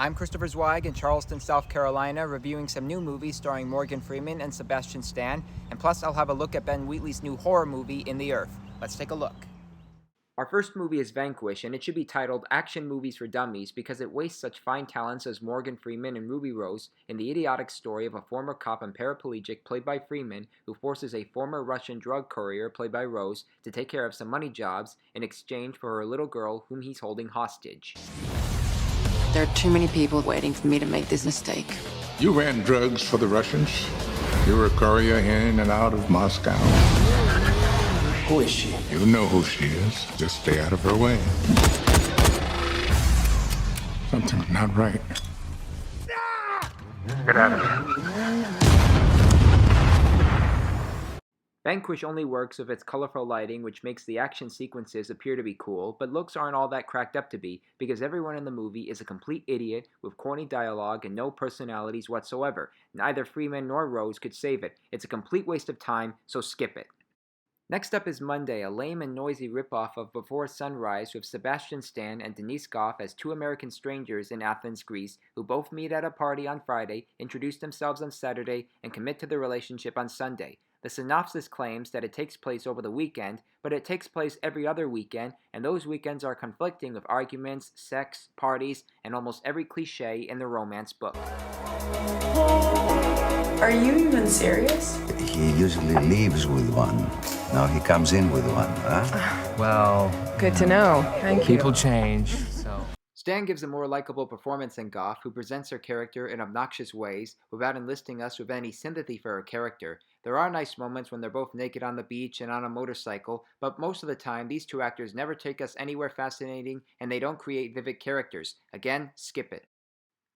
I'm Christopher Zweig in Charleston, South Carolina, reviewing some new movies starring Morgan Freeman and Sebastian Stan, and plus I'll have a look at Ben Wheatley's new horror movie, In the Earth. Let's take a look. Our first movie is Vanquish, and it should be titled Action Movies for Dummies because it wastes such fine talents as Morgan Freeman and Ruby Rose in the idiotic story of a former cop and paraplegic played by Freeman who forces a former Russian drug courier played by Rose to take care of some money jobs in exchange for her little girl whom he's holding hostage. There are too many people waiting for me to make this mistake. You ran drugs for the Russians? You were a courier in and out of Moscow? Who is she? You know who she is. Just stay out of her way. Something's not right. Get out of here. Vanquish only works with its colorful lighting, which makes the action sequences appear to be cool, but looks aren't all that cracked up to be, because everyone in the movie is a complete idiot with corny dialogue and no personalities whatsoever. Neither Freeman nor Rose could save it. It's a complete waste of time, so skip it. Next up is Monday, a lame and noisy ripoff of Before Sunrise with Sebastian Stan and Denise Gough as two American strangers in Athens, Greece, who both meet at a party on Friday, introduce themselves on Saturday, and commit to their relationship on Sunday. The synopsis claims that it takes place over the weekend, but it takes place every other weekend, and those weekends are conflicting with arguments, sex, parties, and almost every cliché in the romance book. Are you even serious? He usually leaves with one. Now he comes in with one, huh? Well, Good to know. Thank you. people change, so... Stan gives a more likable performance than Gough, who presents her character in obnoxious ways without enlisting us with any sympathy for her character. There are nice moments when they're both naked on the beach and on a motorcycle, but most of the time these two actors never take us anywhere fascinating and they don't create vivid characters. Again, skip it.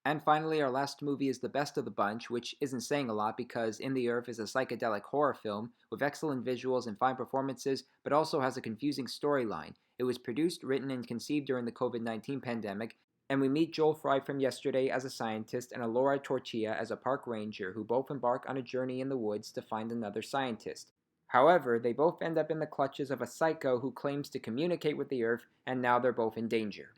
And finally, our last movie is the best of the bunch, which isn't saying a lot because In the Earth is a psychedelic horror film with excellent visuals and fine performances, but also has a confusing storyline. It was produced, written, and conceived during the COVID-19 pandemic, and we meet Joel Fry from Yesterday as a scientist and Alora Torchia as a park ranger who both embark on a journey in the woods to find another scientist. However, they both end up in the clutches of a psycho who claims to communicate with the Earth, and now they're both in danger.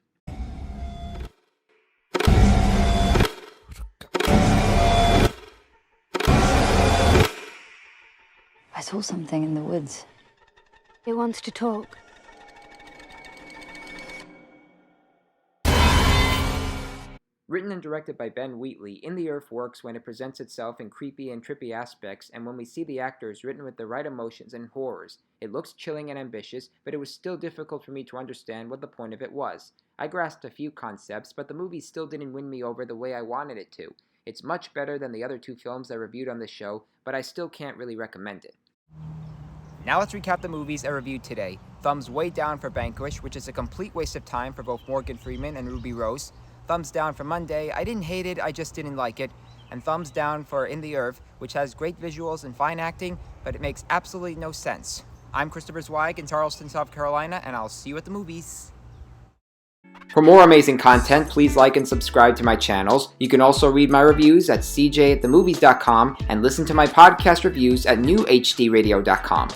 I saw something in the woods. It wants to talk. Written and directed by Ben Wheatley, In the Earth works when it presents itself in creepy and trippy aspects and when we see the actors written with the right emotions and horrors. It looks chilling and ambitious, but it was still difficult for me to understand what the point of it was. I grasped a few concepts, but the movie still didn't win me over the way I wanted it to. It's much better than the other two films I reviewed on this show, but I still can't really recommend it. Now let's recap the movies I reviewed today. Thumbs way down for Vanquish, which is a complete waste of time for both Morgan Freeman and Ruby Rose. Thumbs down for Monday, I didn't hate it, I just didn't like it. And thumbs down for In the Earth, which has great visuals and fine acting, but it makes absolutely no sense. I'm Christopher Zweig in Charleston, South Carolina, and I'll see you at the movies. For more amazing content, please like and subscribe to my channels. You can also read my reviews at cjatthemovies.com and listen to my podcast reviews at newhdradio.com.